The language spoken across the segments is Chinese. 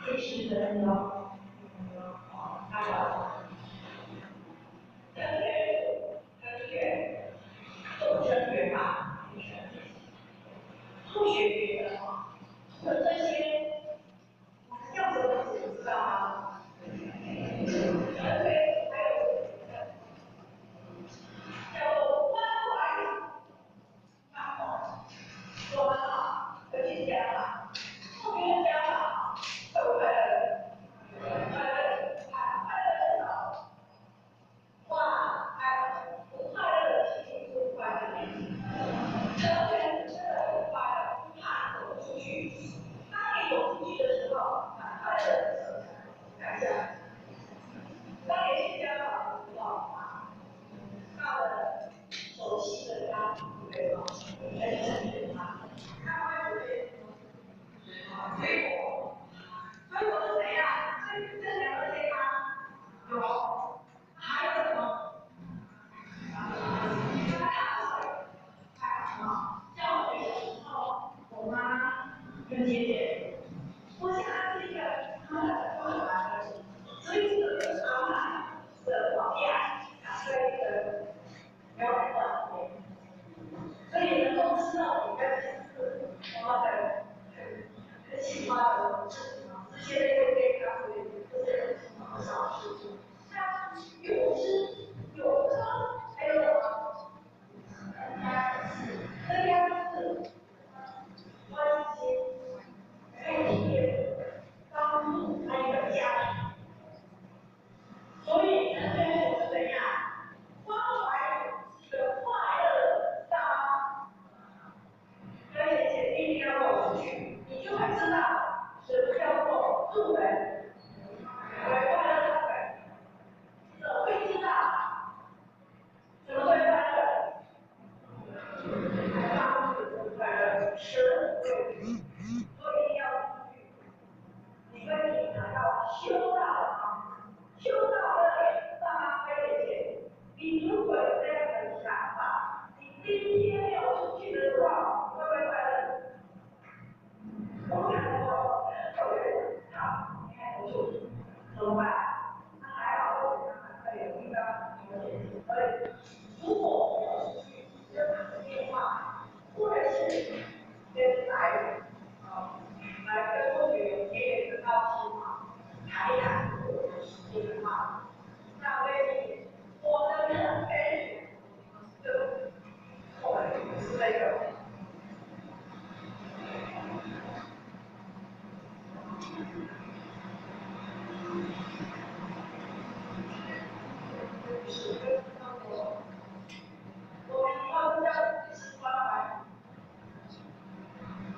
第十人有大小跟众生缘嘛，数学缘的话，那这些样子的东西你知道吗？对，还有叫做关怀然后说完了，尤其是家长，数学的家长，对不对？快乐的少，哇，不快乐的心情不快乐。成员真的很快乐，不怕走出去。当你走出去的时候，把快乐的色彩感下。当年轻家长知道吗？到了熟悉的家庭，对吧？很认识他，他会不会追我？追我是谁呀？追正常的健康有，还有什么？像我小时候，我妈跟姐姐，我现在是一个他们很难的，所以这个安排的条件，所以没有很完美，所以能够知道你的妈妈的很喜欢的事情啊，这些都对他会这些很少事情，像有吃有喝，还有什么？这样是关心、体贴、帮助还有家庭，所以人生是怎样？关怀是个快乐大，而且一定要走出去，你就会知道什么叫做助人为快乐助人，怎么会知道什么最快乐？帮助最快乐，吃对，所以要出去。你会体察到修道啊，修道的让他推荐。你如果有这样的想法，你今天没有出去的时候，会不会快乐？我看过，OK，好，你看我就怎么办？那还好，我他还有一个所以如果没有出去，就打个电话，或者是跟来人来跟同学也有一个高兴嘛，谈一谈我的时间嘛，那为我的人生就后来是那个。是跟我们以后叫习惯了，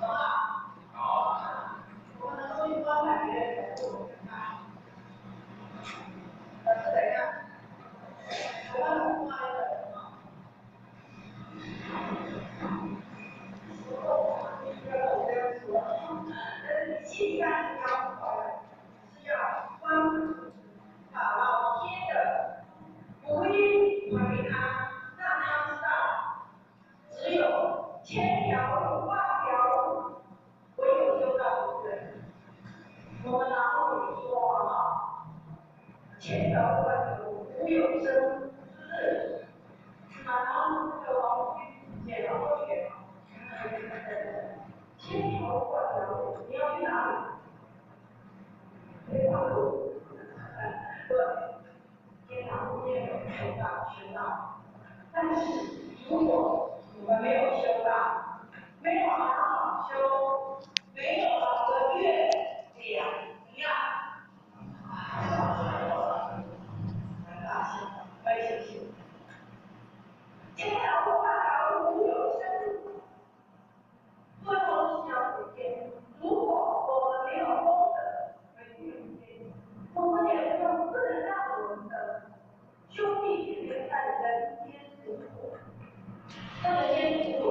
好不好？好。我们能够去关怀别人，我们看，是怎样？我们很快乐啊。不过我这个我要说，现在你要快乐，是要关注把老天的福音传给他，让他知道，只有千条路万条路，唯有修道无人。我们老祖说啊，千条万条路无有生，是不是？然后这个王军写了后学，千条万条路，你要去哪里？天堂路，对，天堂路也有修道，但是如果我们没有修道，没有好好修，没有好的月亮，一样，很大心，非常心。千条路万条路无有生，最后是要体验。如果我们没有功德，我们也不能让我们的兄弟姐妹在人间苦苦，在人间苦苦，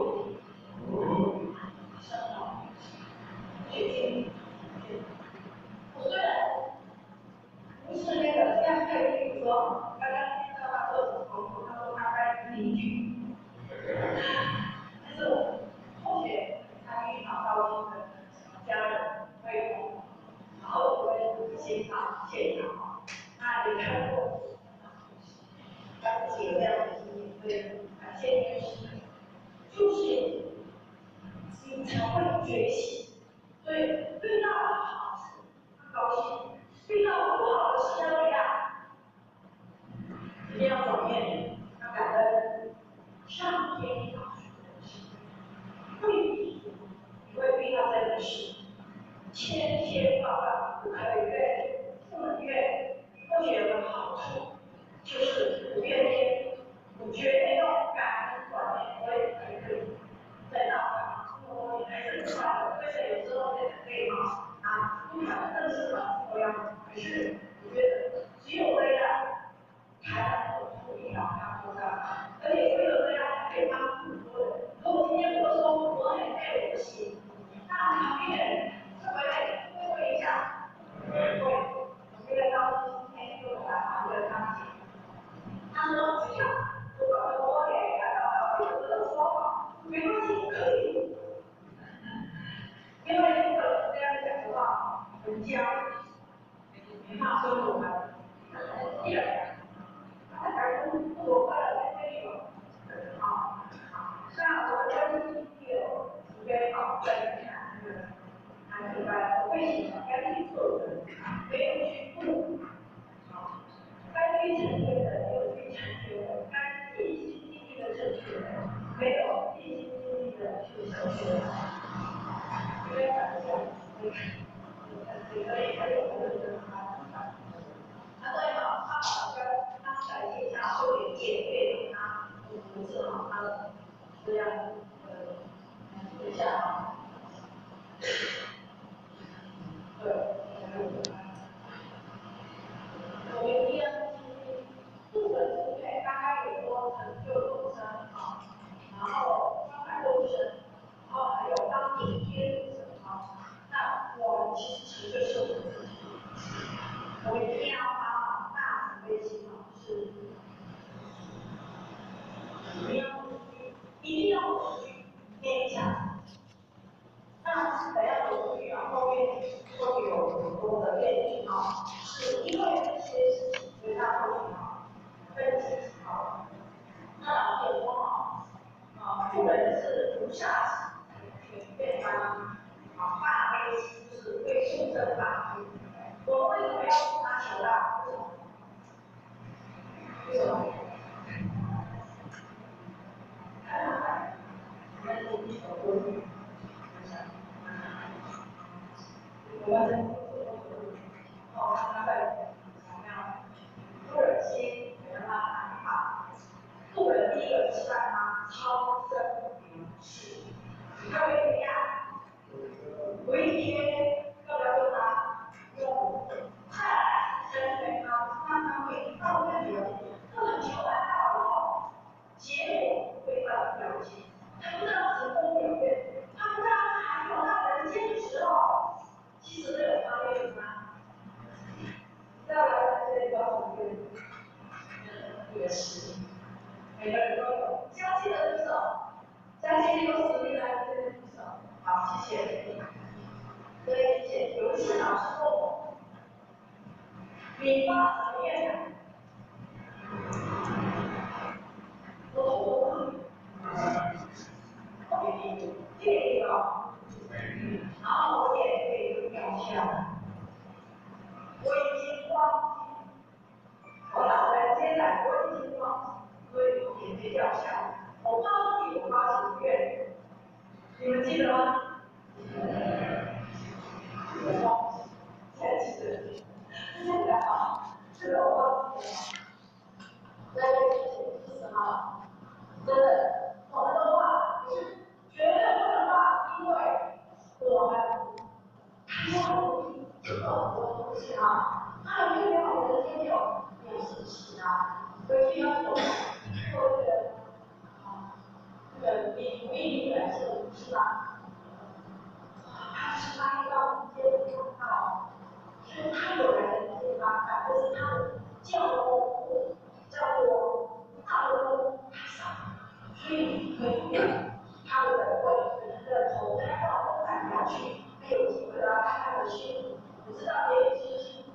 学习，所以遇到好事他高兴，遇到不好的事要怎么样？一定要转变，要感恩，上天告诉你的事，会你会遇到这个事，千千万万不可以怨，不能怨，或许有个好处，就是不怨天，我觉得用感恩转变，我也可以在脑海，我也还是不管的，而且有时候也很累嘛，不可能正式的这样，可是我觉得只有这样。才能够处理到他身上，而且只有这样才可以帮助更多人。如果今天我说我很累，我不行，那旁边人会不会累？会影响？会。我觉得当时今天就来讨论他讲，他说只要如果我给感到有这个说法，没关系，可以。因为如果这样讲的话，人家没法说我们第二。而我为了这个，好，那我跟第六准备好再看那个，还明白我为什么该去做的，没有去做，好，该去承认的没有去承认，该尽心尽力的正确的，没有尽心尽力的去正确的，因为反正每个人还有个人他。对了，他好像他感谢下后面也对他不是好，他这样一下，对，我们第二期部分是对大概有说成就多深啊，然后300多深，然后还有当顶天深啊，那我们其实就是我们自己，我们一定要把大慈悲心啊，是。一定要持续念一下。那怎样持续啊？后面会有很多的练习啊，是因为这些事情，所以他后面啊分析啊。那老师也说不能是不下棋，全变翻大悲心就是会速生大悲。我为什么要跟他求大？为什么？我们他在强调个人心给他谈好，个人第一个是让他超生明智，他会怎么样？有一天要不要跟他用太深水汤，让他会到那里，不能求完到以后，结果会到了解，他不知道成功表现，他不知道他还没有到人间的时候，其实没有发现什么。再来这个我们这个实力，每个人都有，相信的举手，相信这个实力来的举手，好，谢谢。所以谢谢，有一次老师问我，你发什么愿望？我说我可以了，然后我也可以表现。我已经忘记，我老人接来，我已经忘记，所以眼泪掉下来。我忘记我发什么愿，你们记得吗？我忘记，才记得。现在啊，这个我忘记了。在这个事情是什么？真的，我们的话是绝对不能忘，因为我们要努力做很多东西啊。还有因为我们今天有事情啊，回去要做这个你不一定人是是吧？他是发现到接触到，所以他有人地方，或是他的教工道路太少，所以回不了他的人会的头开到东南亚去，没有机会让他的心，我知道也有些心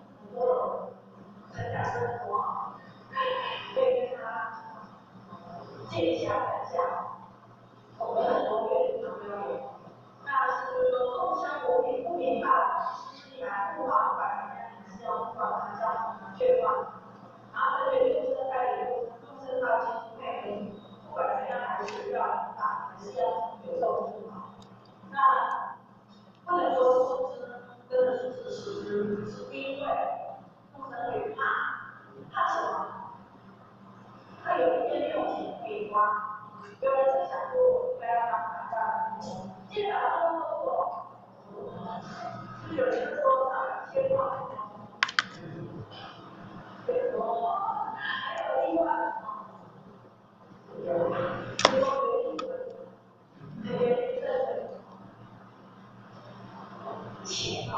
有人说上千万，对说还有另外钱啊，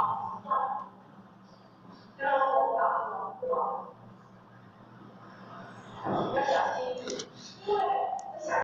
然后我告诉我，